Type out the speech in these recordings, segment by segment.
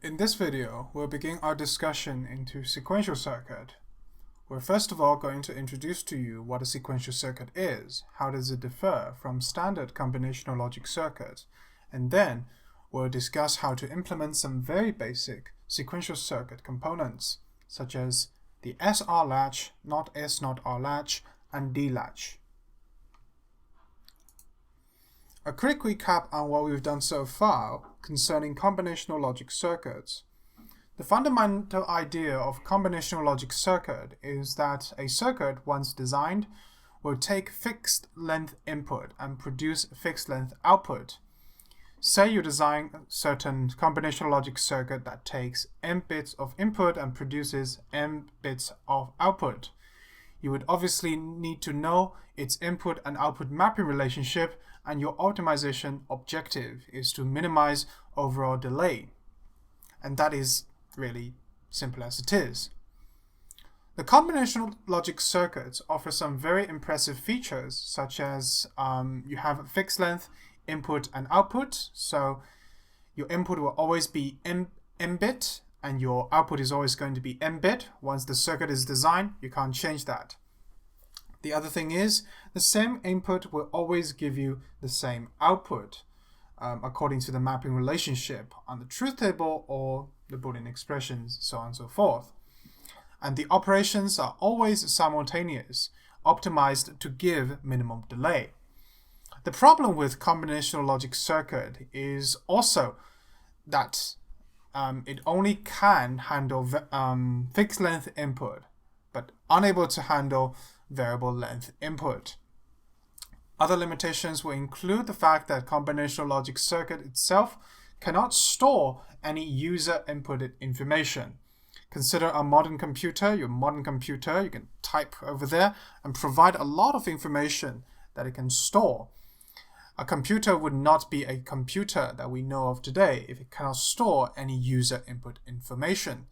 In this video, we'll begin our discussion into sequential circuit. We're first of all going to introduce to you what a sequential circuit is, how does it differ from standard combinational logic circuits, and then we'll discuss how to implement some very basic sequential circuit components, such as the SR latch, notSnotR latch, and D-latch. A quick recap on what we've done so far concerning combinational logic circuits. The fundamental idea of combinational logic circuit is that a circuit, once designed, will take fixed length input and produce fixed length output. Say you design a certain combinational logic circuit that takes m bits of input and produces m bits of output. You would obviously need to know its input and output mapping relationship, and your optimization objective is to minimize overall delay. And that is really simple as it is. The combinational logic circuits offer some very impressive features, such as you have a fixed length input and output, so your input will always be m bit and your output is always going to be m bit. Once the circuit is designed, you can't change that. The other thing is, the same input will always give you the same output according to the mapping relationship on the truth table or the Boolean expressions, so on and so forth. And the operations are always simultaneous, optimized to give minimum delay. The problem with combinational logic circuit is also that it only can handle fixed length input, but unable to handle variable length input. Other limitations will include the fact that combinational logic circuit itself cannot store any user inputted information. Consider a modern computer. Your modern computer, you can type over there and provide a lot of information that it can store. A computer would not be a computer that we know of today if it cannot store any user input information.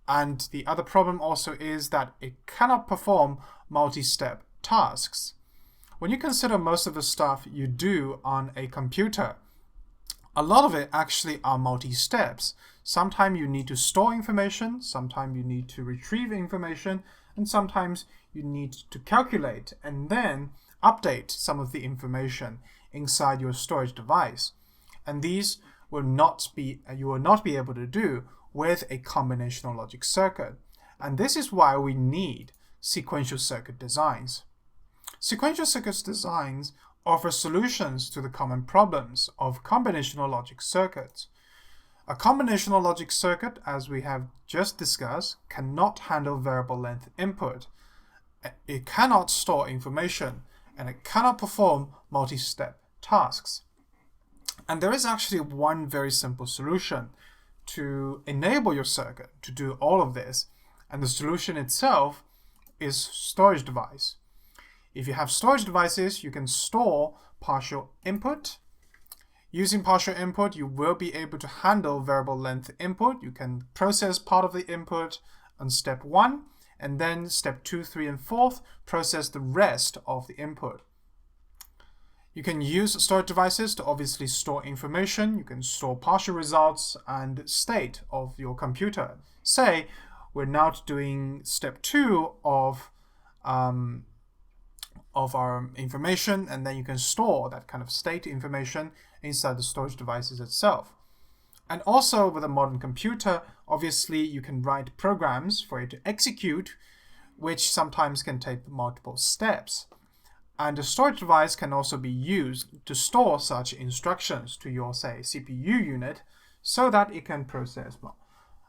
And the other problem also is that it cannot perform multi-step tasks. When you consider most of the stuff you do on a computer, a lot of it actually are multi-steps. Sometimes you need to store information, sometimes you need to retrieve information, and sometimes you need to calculate and then update some of the information inside your storage device. And these will you will not be able to do with a combinational logic circuit. And this is why we need sequential circuit designs. Sequential circuit designs offer solutions to the common problems of combinational logic circuits. A combinational logic circuit, as we have just discussed, cannot handle variable length input. It cannot store information, and it cannot perform multi-step tasks. And there is actually one very simple solution to enable your circuit to do all of this, and the solution itself is storage device. If you have storage devices, you can store partial input. Using partial input, you will be able to handle variable length input. You can process part of the input on step 1, and then step 2, 3, and 4, process the rest of the input. You can use storage devices to obviously store information. You can store partial results and state of your computer. Say we're now doing step 2 of our information, and then you can store that kind of state information inside the storage devices itself. And also with a modern computer, obviously you can write programs for it to execute, which sometimes can take multiple steps. And the storage device can also be used to store such instructions to your, say, CPU unit, so that it can process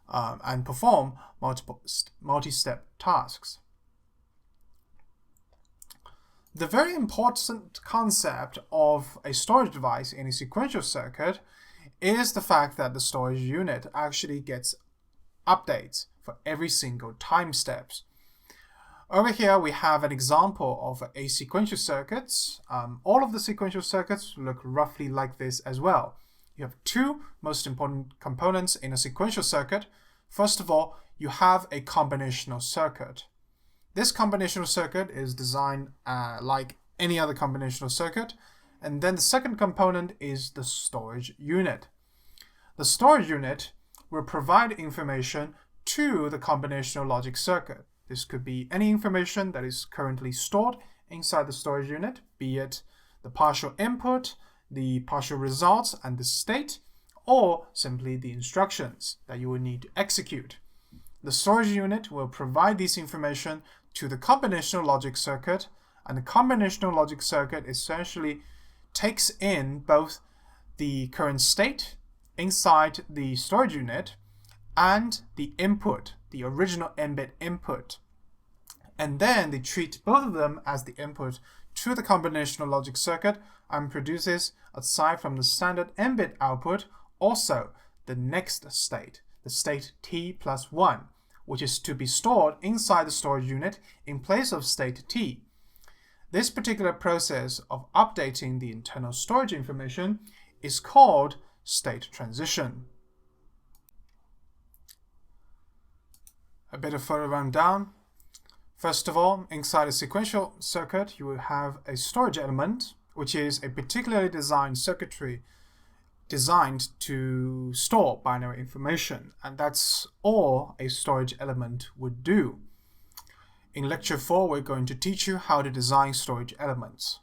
and perform multi-step tasks. The very important concept of a storage device in a sequential circuit is the fact that the storage unit actually gets updates for every single time steps. Over here, we have an example of a sequential circuit. All of the sequential circuits look roughly like this as well. You have two most important components in a sequential circuit. First of all, you have a combinational circuit. This combinational circuit is designed like any other combinational circuit. And then the second component is the storage unit. The storage unit will provide information to the combinational logic circuit. This could be any information that is currently stored inside the storage unit, be it the partial input, the partial results, and the state, or simply the instructions that you will need to execute. The storage unit will provide this information to the combinational logic circuit, and the combinational logic circuit essentially takes in both the current state inside the storage unit and the input, the original n-bit input. And then they treat both of them as the input to the combinational logic circuit and produces, aside from the standard n-bit output, also the next state, the state t plus 1, which is to be stored inside the storage unit in place of state t. This particular process of updating the internal storage information is called state transition. A bit of further rundown. First of all, inside a sequential circuit, you will have a storage element, which is a particularly designed circuitry designed to store binary information, and that's all a storage element would do. In Lecture 4, we're going to teach you how to design storage elements.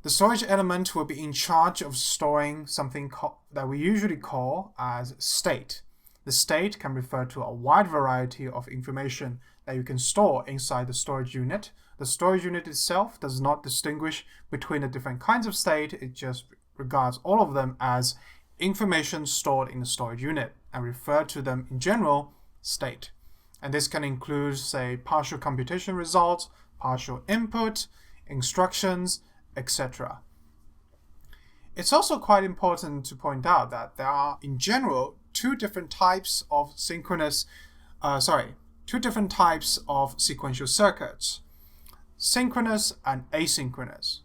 The storage element will be in charge of storing something that we usually call as state. The state can refer to a wide variety of information that you can store inside the storage unit. The storage unit itself does not distinguish between the different kinds of state. It just regards all of them as information stored in the storage unit and refer to them in general state. And this can include, say, partial computation results, partial input, instructions, etc. It's also quite important to point out that there are, in general, two different types of sequential circuits: synchronous and asynchronous.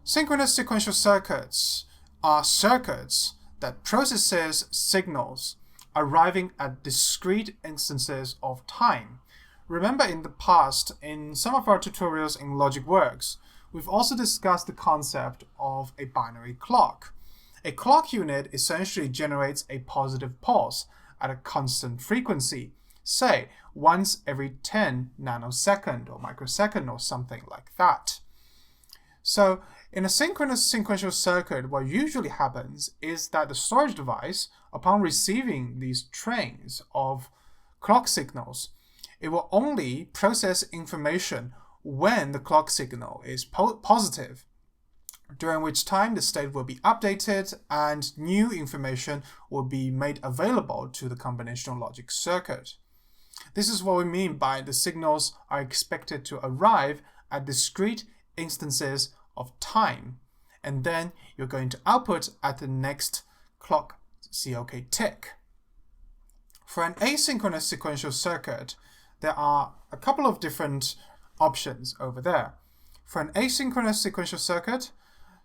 Synchronous sequential circuits are circuits that processes signals arriving at discrete instances of time. Remember, in the past, in some of our tutorials in LogicWorks, we've also discussed the concept of a binary clock. A clock unit essentially generates a positive pulse at a constant frequency, say once every 10 nanosecond or microsecond or something like that. So in a synchronous sequential circuit, what usually happens is that the storage device, upon receiving these trains of clock signals, it will only process information when the clock signal is positive, during which time the state will be updated and new information will be made available to the combinational logic circuit. This is what we mean by the signals are expected to arrive at discrete instances of time, and then you're going to output at the next clock CLK tick. For an asynchronous sequential circuit, there are a couple of different options over there. For an asynchronous sequential circuit,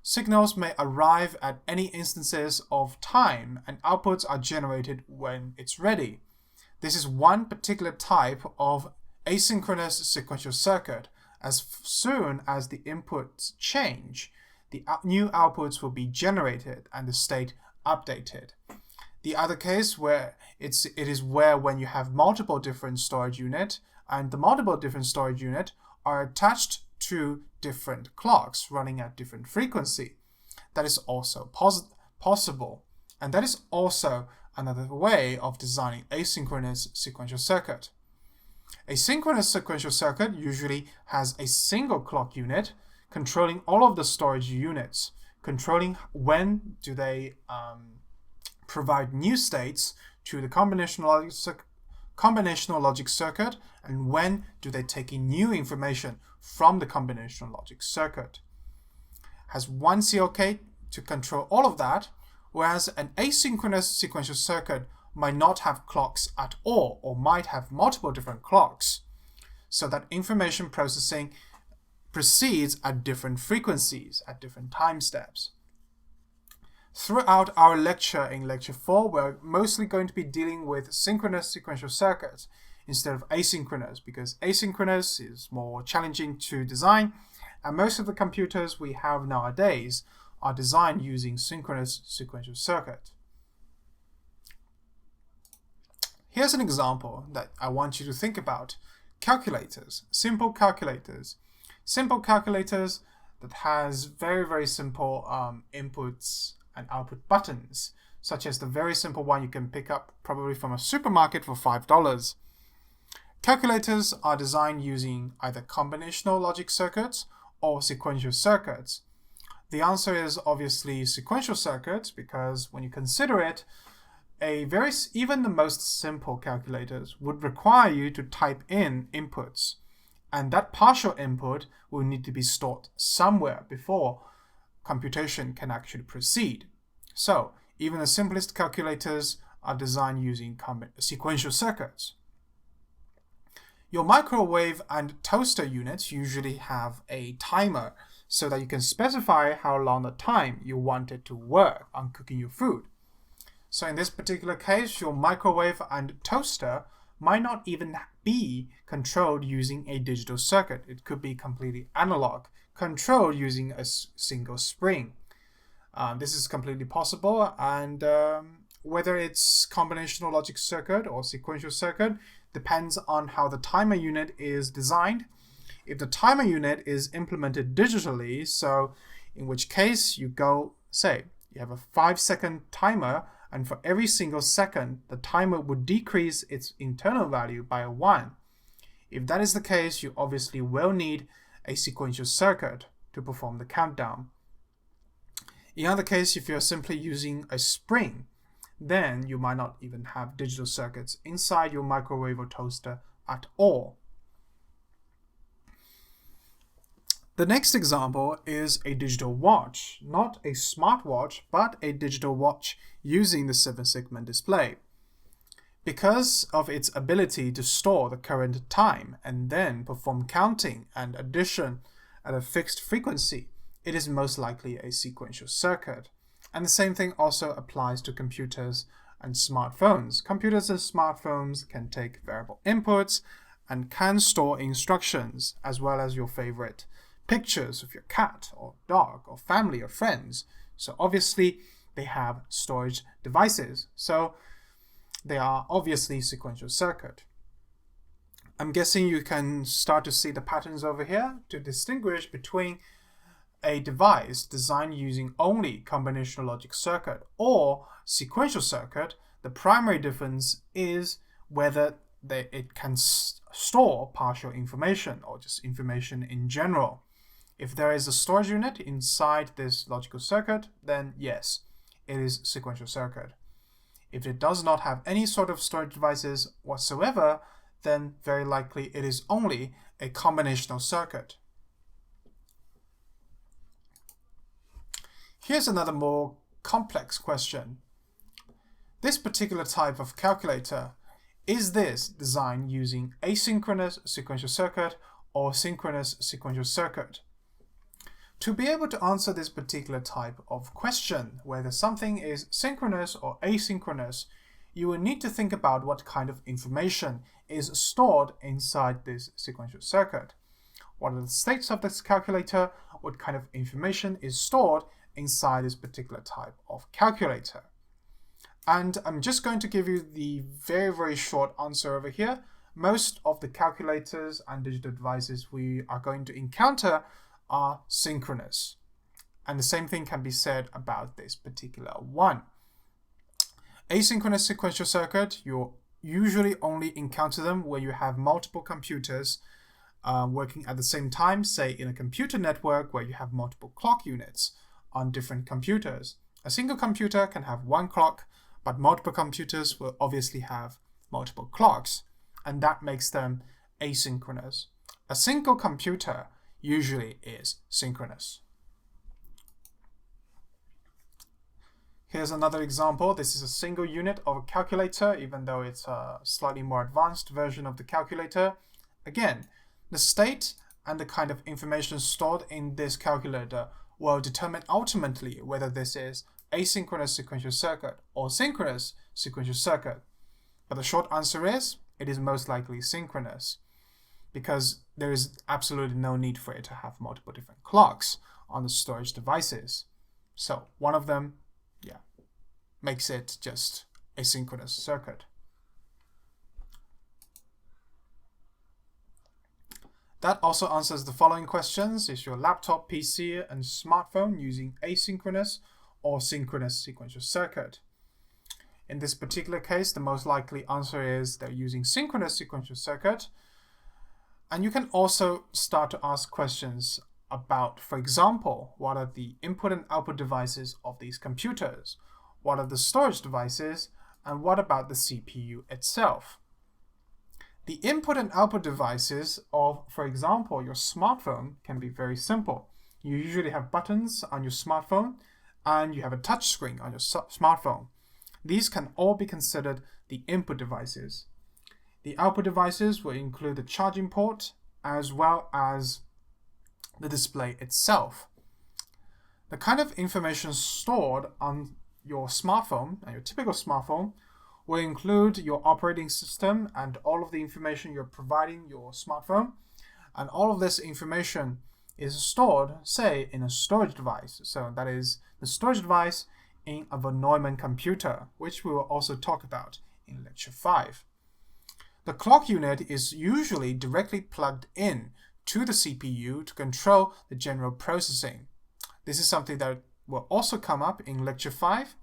signals may arrive at any instances of time and outputs are generated when it's ready. This is one particular type of asynchronous sequential circuit. As soon as the inputs change, the new outputs will be generated and the state updated. The other case where it is where when you have multiple different storage units, and the multiple different storage units are attached to different clocks running at different frequency. That is also possible, and that is also another way of designing asynchronous sequential circuit. A synchronous sequential circuit usually has a single clock unit controlling all of the storage units, controlling when do they provide new states to the combinational logic circuit and when do they take in new information from the combinational logic circuit. Has one CLK to control all of that, whereas an asynchronous sequential circuit might not have clocks at all or might have multiple different clocks, so that information processing proceeds at different frequencies, at different time steps. Throughout our lecture in Lecture 4, we're mostly going to be dealing with synchronous sequential circuits instead of asynchronous, because asynchronous is more challenging to design, and most of the computers we have nowadays are designed using synchronous sequential circuit. Here's an example that I want you to think about. Calculators, simple calculators. Simple calculators that has very simple inputs and output buttons, such as the very simple one you can pick up probably from a supermarket for $5. Calculators are designed using either combinational logic circuits or sequential circuits. The answer is obviously sequential circuits, because when you consider it, even the most simple calculators would require you to type in inputs, and that partial input will need to be stored somewhere before computation can actually proceed. So even the simplest calculators are designed using sequential circuits. Your microwave and toaster units usually have a timer so that you can specify how long the time you want it to work on cooking your food. So in this particular case, your microwave and toaster might not even be controlled using a digital circuit. It could be completely analog, controlled using a single spring. This is completely possible, and whether it's combinational logic circuit or sequential circuit depends on how the timer unit is designed. If the timer unit is implemented digitally, so in which case you have a 5-second timer, and for every single second, the timer would decrease its internal value by 1. If that is the case, you obviously will need a sequential circuit to perform the countdown. In other case, if you're simply using a spring, then you might not even have digital circuits inside your microwave or toaster at all. The next example is a digital watch, not a smartwatch, but a digital watch using the 7-segment display. Because of its ability to store the current time and then perform counting and addition at a fixed frequency, it is most likely a sequential circuit. And the same thing also applies to computers and smartphones. Computers and smartphones can take variable inputs and can store instructions, as well as your favorite pictures of your cat or dog or family or friends. So obviously they have storage devices. So they are obviously sequential circuit. I'm guessing you can start to see the patterns over here to distinguish between a device designed using only combinational logic circuit or sequential circuit. The primary difference is whether it can store partial information or just information in general. If there is a storage unit inside this logical circuit, then yes, it is sequential circuit. If it does not have any sort of storage devices whatsoever, then very likely it is only a combinational circuit. Here's another more complex question. This particular type of calculator, is this designed using asynchronous sequential circuit or synchronous sequential circuit? To be able to answer this particular type of question, whether something is synchronous or asynchronous, you will need to think about what kind of information is stored inside this sequential circuit. What are the states of this calculator? What kind of information is stored inside this particular type of calculator? And I'm just going to give you the very short answer over here. Most of the calculators and digital devices we are going to encounter are synchronous. And the same thing can be said about this particular one. Asynchronous sequential circuit, you usually only encounter them where you have multiple computers working at the same time, say in a computer network where you have multiple clock units on different computers. A single computer can have one clock, but multiple computers will obviously have multiple clocks, and that makes them asynchronous. A single computer usually is synchronous. Here's another example. This is a single unit of a calculator, even though it's a slightly more advanced version of the calculator. Again, the state and the kind of information stored in this calculator will determine ultimately whether this is asynchronous sequential circuit or synchronous sequential circuit. But the short answer is, it is most likely synchronous, because there is absolutely no need for it to have multiple different clocks on the storage devices. So one of them, makes it just a synchronous circuit. That also answers the following questions. Is your laptop, PC, and smartphone using asynchronous or synchronous sequential circuit? In this particular case, the most likely answer is they're using synchronous sequential circuit. And you can also start to ask questions about, for example, what are the input and output devices of these computers? What are the storage devices? And what about the CPU itself? The input and output devices of, for example, your smartphone can be very simple. You usually have buttons on your smartphone and you have a touch screen on your smartphone. These can all be considered the input devices. The output devices will include the charging port as well as the display itself. The kind of information stored on your smartphone, and your typical smartphone, will include your operating system and all of the information you're providing your smartphone. And all of this information is stored, say, in a storage device. So that is the storage device in a von Neumann computer, which we will also talk about in Lecture 5. The clock unit is usually directly plugged in to the CPU to control the general processing. This is something that will also come up in Lecture 5.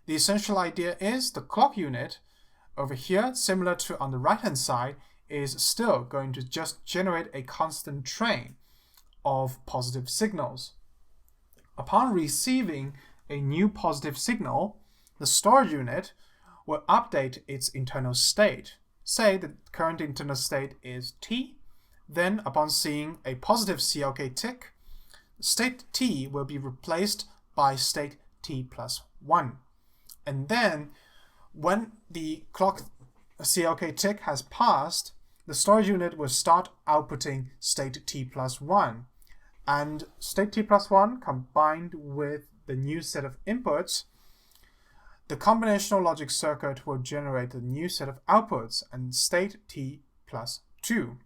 The essential idea is the clock unit over here, similar to on the right-hand side, is still going to just generate a constant train of positive signals. Upon receiving a new positive signal, the storage unit will update its internal state. Say the current internal state is T. Then, upon seeing a positive CLK tick, state T will be replaced by state T plus 1. And then, when the clock CLK tick has passed, the storage unit will start outputting state T plus 1. And state T plus 1 combined with the new set of inputs, the combinational logic circuit will generate a new set of outputs and state T plus 2.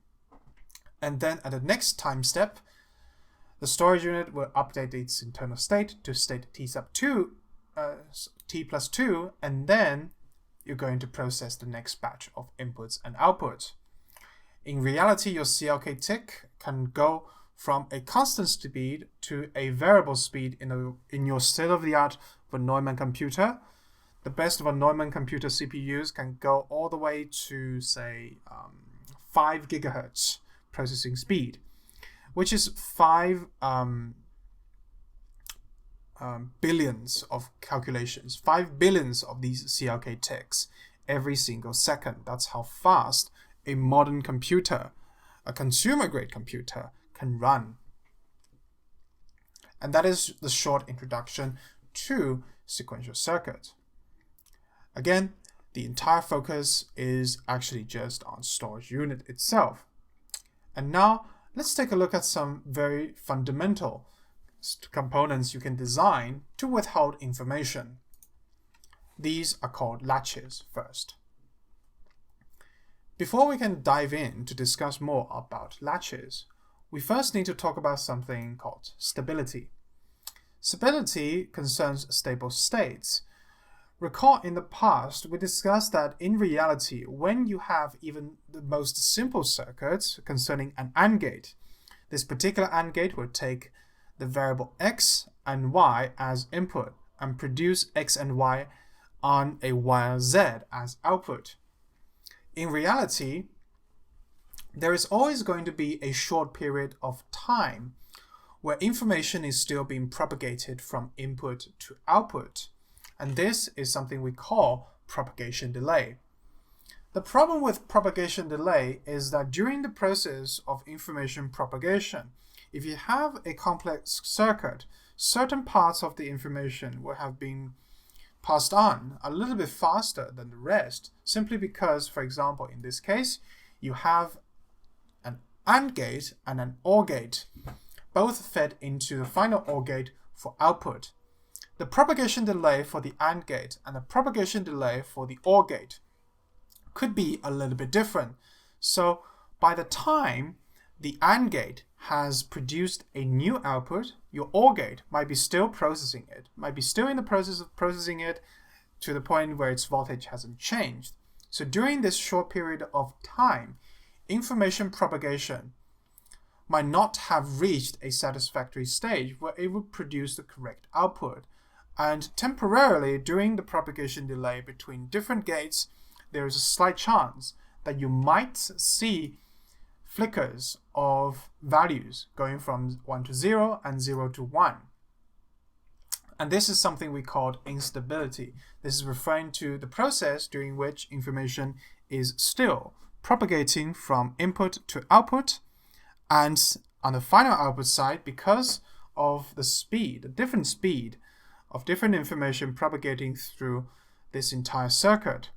And then at the next time step, the storage unit will update its internal state to state T sub 2, T plus 2, and then you're going to process the next batch of inputs and outputs. In reality, your CLK tick can go from a constant speed to a variable speed in your state-of-the-art von Neumann computer. The best von Neumann computer CPUs can go all the way to, say, 5 gigahertz processing speed, which is 5 billions of calculations, 5 billions of these CLK ticks every single second. That's how fast a modern computer, a consumer-grade computer, can run. And that is the short introduction to sequential circuit. Again, the entire focus is actually just on storage unit itself. And now let's take a look at some very fundamental components you can design to withhold information. These are called latches first. Before we can dive in to discuss more about latches, we first need to talk about something called stability. Stability concerns stable states. Recall in the past, we discussed that in reality, when you have even the most simple circuits concerning an AND gate, this particular AND gate will take the variable x and y as input and produce x and y on a wire z as output. In reality, there is always going to be a short period of time where information is still being propagated from input to output. And this is something we call propagation delay. The problem with propagation delay is that during the process of information propagation, if you have a complex circuit, certain parts of the information will have been passed on a little bit faster than the rest, simply because, for example, in this case, you have an AND gate and an OR gate, both fed into the final OR gate for output. The propagation delay for the AND gate and the propagation delay for the OR gate could be a little bit different. So by the time the AND gate has produced a new output, your OR gate might be still processing it, might be still in the process of processing it to the point where its voltage hasn't changed. So during this short period of time, information propagation might not have reached a satisfactory stage where it would produce the correct output. And temporarily, during the propagation delay between different gates, there is a slight chance that you might see flickers of values going from 1 to 0 and 0 to 1. And this is something we call instability. This is referring to the process during which information is still propagating from input to output, and on the final output side, because of the speed, the different speed of different information propagating through this entire circuit,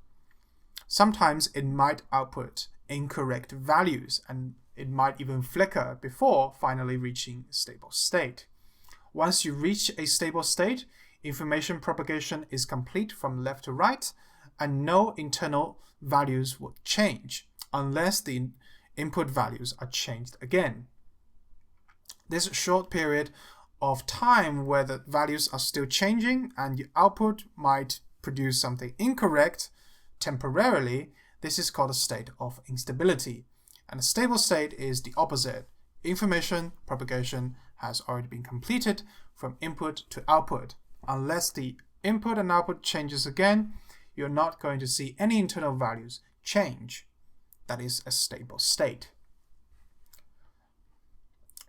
sometimes it might output incorrect values, and it might even flicker before finally reaching stable state. Once you reach a stable state, information propagation is complete from left to right, and no internal values will change unless the input values are changed again. This short period of time where the values are still changing and your output might produce something incorrect temporarily, this is called a state of instability. And a stable state is the opposite. Information propagation has already been completed from input to output. Unless the input and output changes again, you're not going to see any internal values change. That is a stable state.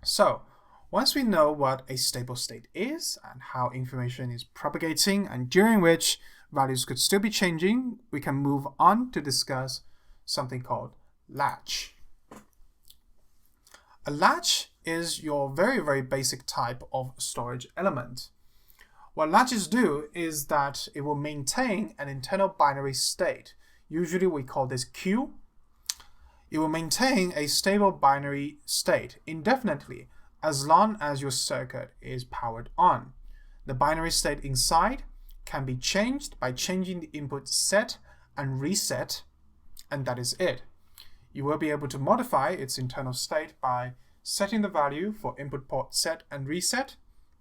So, once we know what a stable state is and how information is propagating and during which values could still be changing, we can move on to discuss something called latch. A latch is your very, very basic type of storage element. What latches do is that it will maintain an internal binary state. Usually we call this Q. It will maintain a stable binary state indefinitely as long as your circuit is powered on. The binary state inside can be changed by changing the input set and reset, and that is it. You will be able to modify its internal state by setting the value for input port set and reset,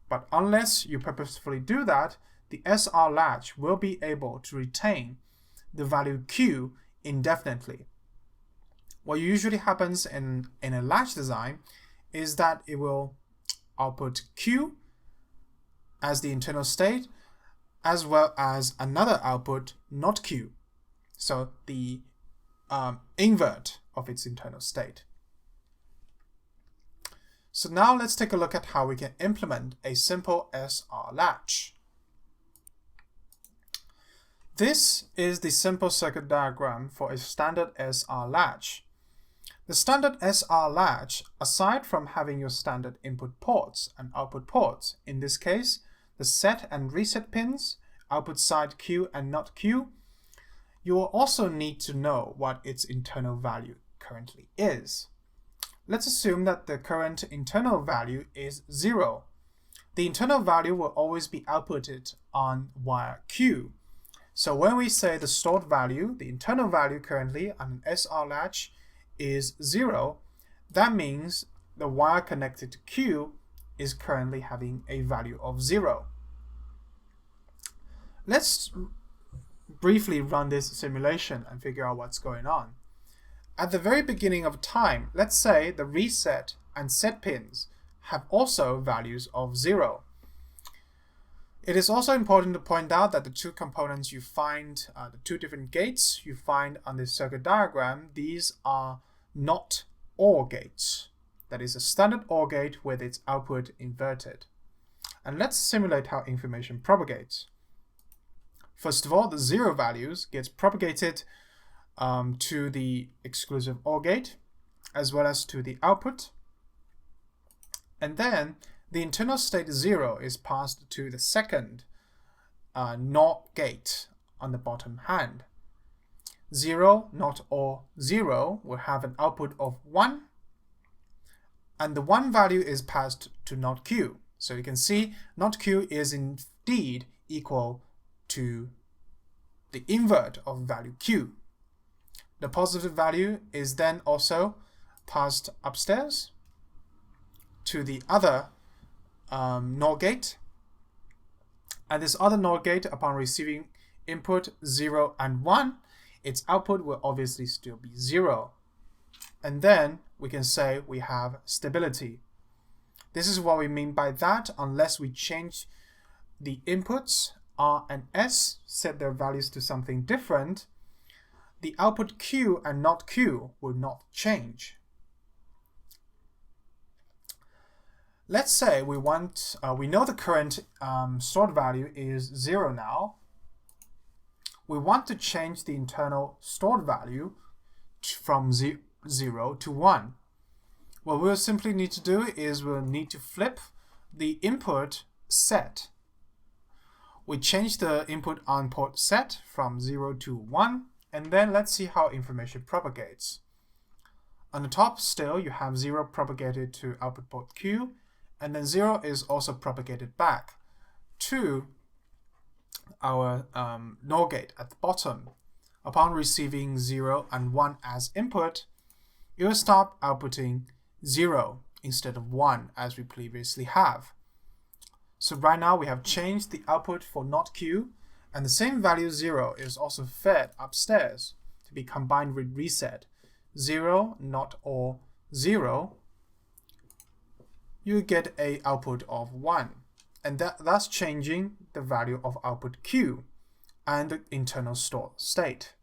but unless you purposefully do that, the SR latch will be able to retain the value Q indefinitely. What usually happens in a latch design is that it will output Q as the internal state, as well as another output, not Q. So the invert of its internal state. So now let's take a look at how we can implement a simple SR latch. This is the simple circuit diagram for a standard SR latch. The standard SR latch, aside from having your standard input ports and output ports, in this case, the set and reset pins, output side Q and not Q, you will also need to know what its internal value currently is. Let's assume that the current internal value is 0. The internal value will always be outputted on wire Q. So when we say the stored value, the internal value currently on an SR latch is 0, that means the wire connected to Q is currently having a value of 0. Let's briefly run this simulation and figure out what's going on. At the very beginning of time, let's say the reset and set pins have also values of 0. It is also important to point out that the two components you find, the two different gates you find on this circuit diagram, these are not OR gates. That is a standard OR gate with its output inverted. And let's simulate how information propagates. First of all, the 0 values gets propagated to the exclusive OR gate, as well as to the output. And then the internal state 0 is passed to the second NOR gate on the bottom hand. 0, not OR 0, will have an output of 1, and the 1 value is passed to not Q. So you can see not Q is indeed equal to the invert of value Q. The positive value is then also passed upstairs to the other NOR gate, and this other NOR gate, upon receiving input 0 and 1, its output will obviously still be 0. And then we can say we have stability. This is what we mean by that. Unless we change the inputs R and S, set their values to something different, the output Q and not Q will not change. Let's say we know the current stored value is 0 now. We want to change the internal stored value from 0 to 1. What we'll simply need to do is we'll need to flip the input set. We change the input on port set from 0 to 1, and then let's see how information propagates. On the top still, you have 0 propagated to output port Q, and then 0 is also propagated back to our NOR gate at the bottom. Upon receiving 0 and 1 as input, it will start outputting 0 instead of 1 as we previously have. So right now we have changed the output for not Q, and the same value 0 is also fed upstairs to be combined with reset. 0, not or 0, you get a output of 1, and that's changing the value of output Q and the internal stored state.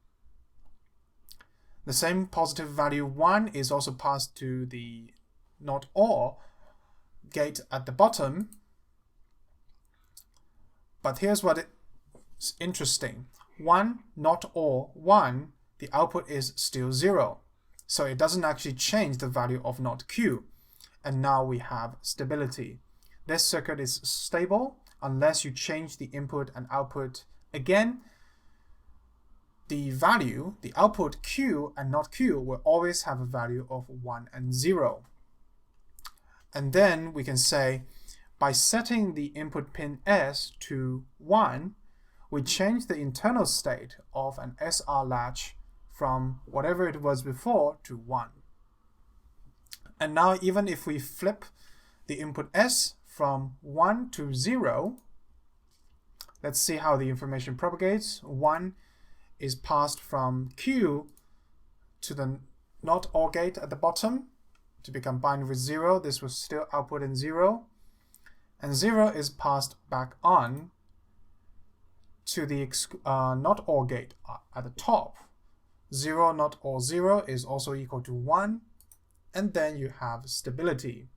The same positive value 1 is also passed to the not or gate at the bottom. But here's what is interesting. 1, not or 1, the output is still 0. So it doesn't actually change the value of not Q. And now we have stability. This circuit is stable unless you change the input and output again. The value, the output Q and not Q, will always have a value of 1 and 0. And then we can say, by setting the input pin S to 1, we change the internal state of an SR latch from whatever it was before to 1. And now even if we flip the input S from 1 to 0, let's see how the information propagates. 1 is passed from Q to the not OR gate at the bottom to be combined with 0. This will still output in 0. And 0 is passed back on to the not OR gate at the top. 0 not OR 0 is also equal to 1. And then you have stability.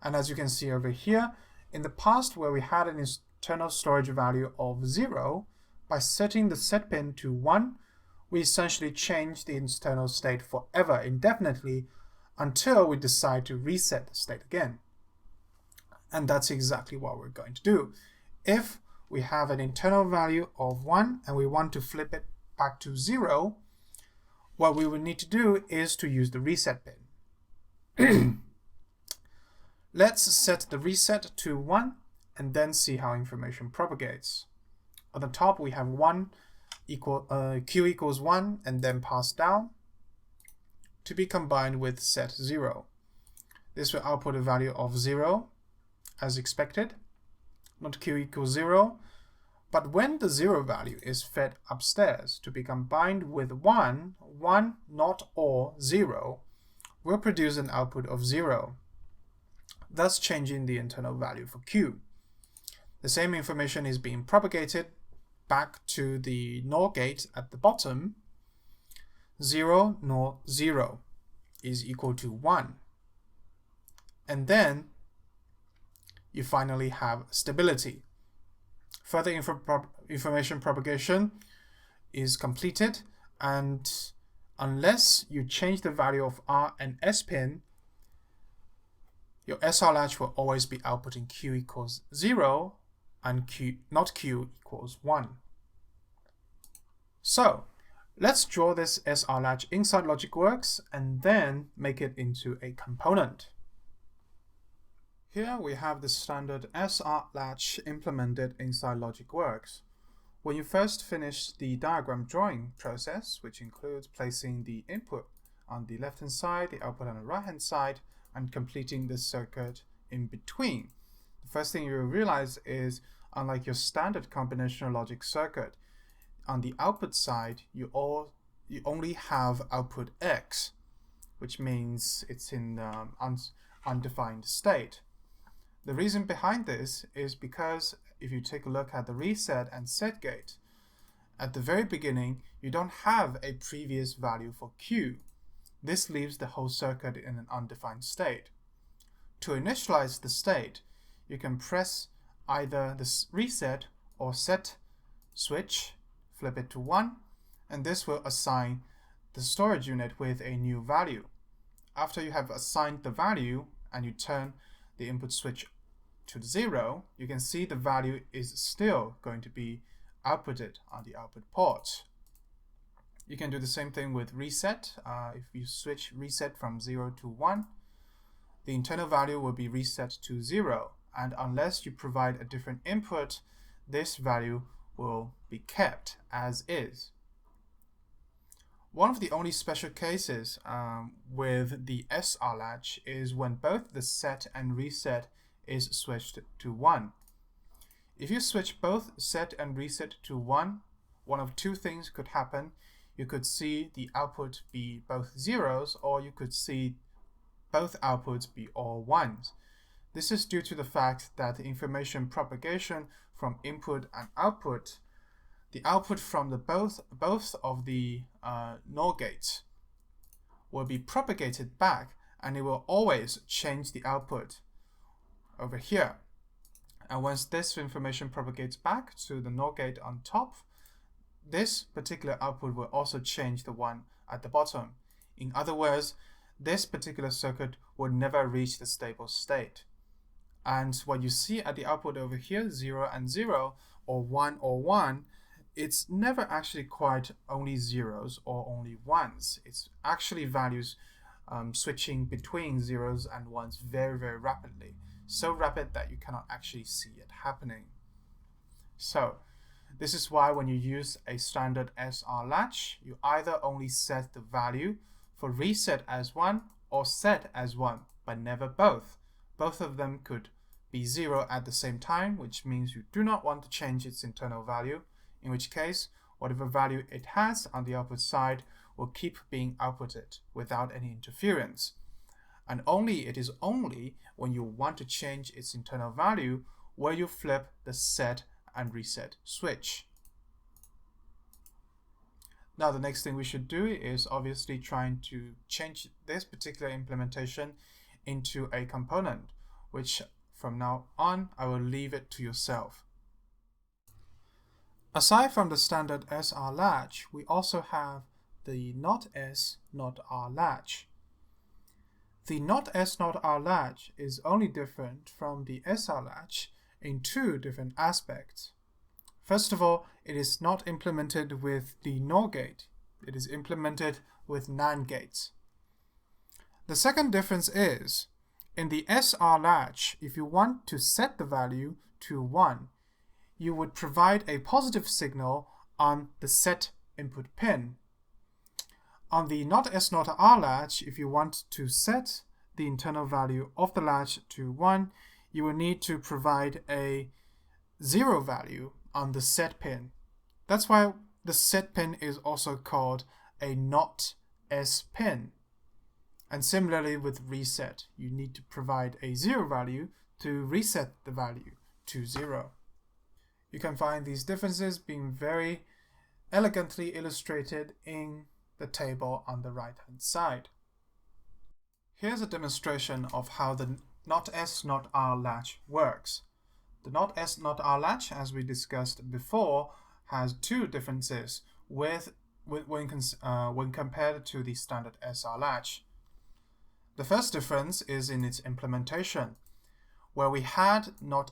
And as you can see over here, in the past where we had an internal storage value of 0, by setting the set pin to 1, we essentially change the internal state forever, indefinitely, until we decide to reset the state again. And that's exactly what we're going to do. If we have an internal value of 1 and we want to flip it back to 0, what we will need to do is to use the reset pin. Let's set the reset to 1 and then see how information propagates. On the top we have Q equals 1 and then passed down to be combined with set 0. This will output a value of 0 as expected, not Q equals 0. But when the 0 value is fed upstairs to be combined with 1, 1 not or 0 will produce an output of 0, thus changing the internal value for Q. The same information is being propagated back to the NOR gate at the bottom. 0 NOR 0 is equal to 1. And then you finally have stability. Further information propagation is completed, and unless you change the value of R and S pin, your SR latch will always be outputting Q equals 0 and not Q equals 1. So let's draw this SR latch inside LogicWorks and then make it into a component. Here we have the standard SR latch implemented inside LogicWorks. When you first finish the diagram drawing process, which includes placing the input on the left-hand side, the output on the right-hand side, and completing the circuit in between, the first thing you will realize is, unlike your standard combinational logic circuit, on the output side, you you only have output X, which means it's in undefined state. The reason behind this is because if you take a look at the reset and set gate, at the very beginning, you don't have a previous value for Q. This leaves the whole circuit in an undefined state. To initialize the state, you can press either the reset or set switch, flip it to 1, and this will assign the storage unit with a new value. After you have assigned the value and you turn the input switch to 0, you can see the value is still going to be outputted on the output port. You can do the same thing with reset. If you switch reset from 0 to 1, the internal value will be reset to 0, and unless you provide a different input, this value will be kept as is. One of the only special cases with the SR latch is when both the set and reset is switched to 1. If you switch both set and reset to 1, one of two things could happen. You could see the output be both zeros, or you could see both outputs be all ones. This is due to the fact that the information propagation from input and output, the output from the both of the NOR gates will be propagated back, and it will always change the output over here. And once this information propagates back to the NOR gate on top, this particular output will also change the one at the bottom. In other words, this particular circuit will never reach the stable state. And what you see at the output over here, 0 and 0, or 1, it's never actually quite only zeros or only ones. It's actually values switching between zeros and ones very, very rapidly. So rapid that you cannot actually see it happening. So this is why when you use a standard SR latch, you either only set the value for reset as 1 or set as 1, but never both. Both of them could be 0 at the same time, which means you do not want to change its internal value, in which case whatever value it has on the output side will keep being outputted without any interference. And it is only when you want to change its internal value where you flip the set and reset switch. Now the next thing we should do is obviously trying to change this particular implementation into a component, which from now on I will leave it to yourself. Aside from the standard SR latch, we also have the notSnotR latch. The notSnotR latch is only different from the SR latch in two different aspects. First of all, it is not implemented with the NOR gate. It is implemented with NAND gates. The second difference is, in the SR latch, if you want to set the value to 1, you would provide a positive signal on the set input pin. On the notSnotR latch, if you want to set the internal value of the latch to 1, you will need to provide a 0 value on the set pin. That's why the set pin is also called a NOT-S pin. And similarly with reset, you need to provide a 0 value to reset the value to 0. You can find these differences being very elegantly illustrated in the table on the right hand side. Here's a demonstration of how the notSnotR latch works. The notSnotR latch, as we discussed before, has two differences when compared to the standard SR latch. The first difference is in its implementation, where we had not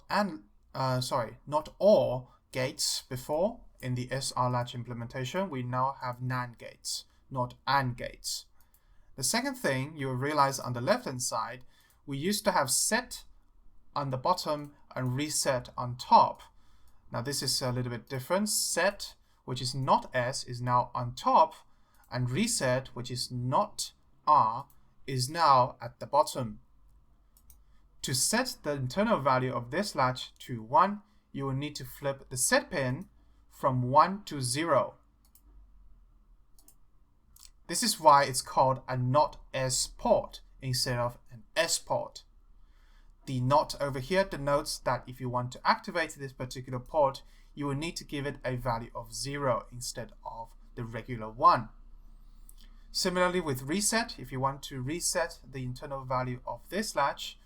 OR gates before. In the SR latch implementation, we now have NAND gates, not AND gates. The second thing you'll realize on the left hand side, we used to have set on the bottom and reset on top. Now this is a little bit different. Set, which is not S, is now on top, and reset, which is not R, is now at the bottom. To set the internal value of this latch to 1, you will need to flip the set pin from 1 to 0. This is why it's called a notS port instead of an S port. The not over here denotes that if you want to activate this particular port, you will need to give it a value of 0 instead of the regular 1. Similarly with reset, if you want to reset the internal value of this latch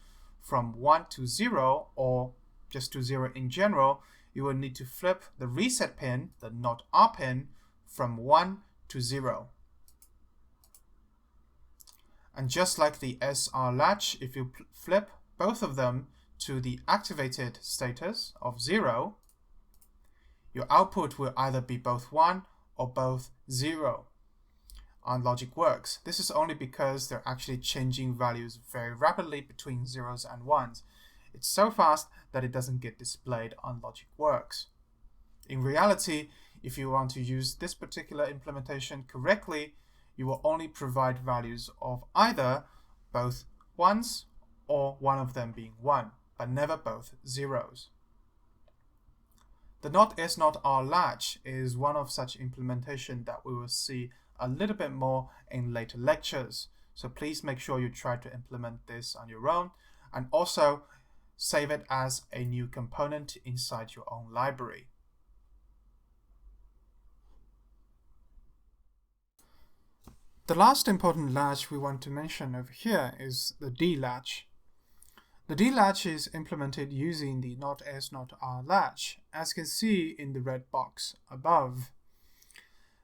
from 1 to 0 or just to 0 in general, you will need to flip the reset pin, the notR pin, from 1 to 0. And just like the SR latch, if you flip both of them to the activated status of 0, your output will either be both 1 or both 0 on Logic Works. This is only because they're actually changing values very rapidly between 0s and 1s. It's so fast that it doesn't get displayed on Logic Works. In reality, if you want to use this particular implementation correctly, you will only provide values of either both 1s or one of them being 1, but never both 0s. The notSnotR latch is one of such implementation that we will see a little bit more in later lectures. So please make sure you try to implement this on your own, and also save it as a new component inside your own library. The last important latch we want to mention over here is the D latch. The D latch is implemented using the notSnotR latch, as you can see in the red box above.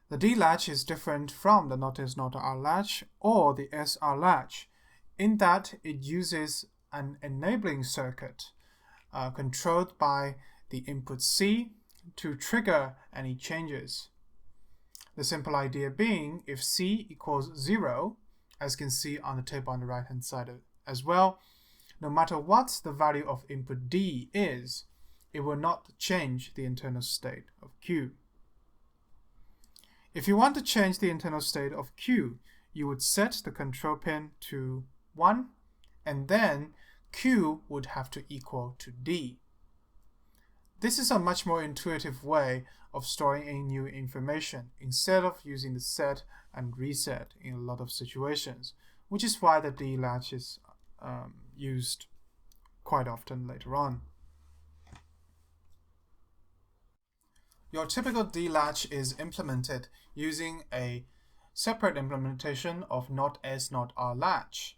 The D latch is different from the notSnotR latch or the SR latch in that it uses an enabling circuit controlled by the input C to trigger any changes. The simple idea being, if C equals 0, as you can see on the table on the right hand side as well, no matter what the value of input D is, it will not change the internal state of Q. If you want to change the internal state of Q, you would set the control pin to 1, and then Q would have to equal to D. This is a much more intuitive way of storing in new information instead of using the set and reset in a lot of situations, which is why the D latch is used quite often later on. Your typical D latch is implemented using a separate implementation of notSnotR latch.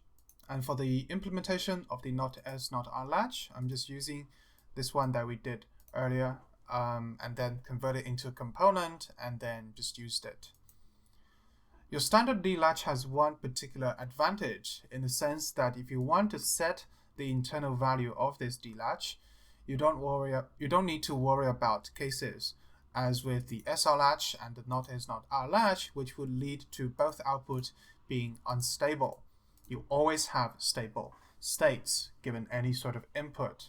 And for the implementation of the notSnotR latch, I'm just using this one that we did earlier and then convert it into a component and then just used it. Your standard D latch has one particular advantage in the sense that if you want to set the internal value of this D latch, you don't need to worry about cases as with the SR latch and the notSnotR latch, which would lead to both output being unstable. You always have stable states given any sort of input.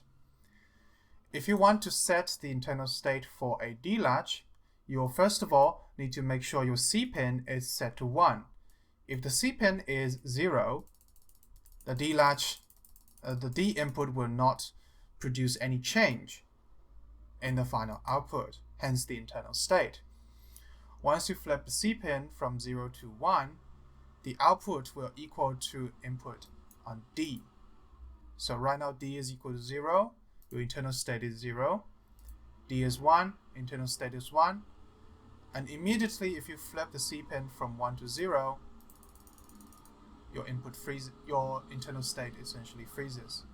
If you want to set the internal state for a D latch, you will first of all need to make sure your C pin is set to 1. If the C pin is 0, the D latch, the D input will not produce any change in the final output, hence the internal state. Once you flip the C pin from 0 to 1, the output will equal to input on D. So right now D is equal to 0, your internal state is 0, D is 1, internal state is 1, and immediately if you flip the C pin from 1 to 0, your internal state essentially freezes.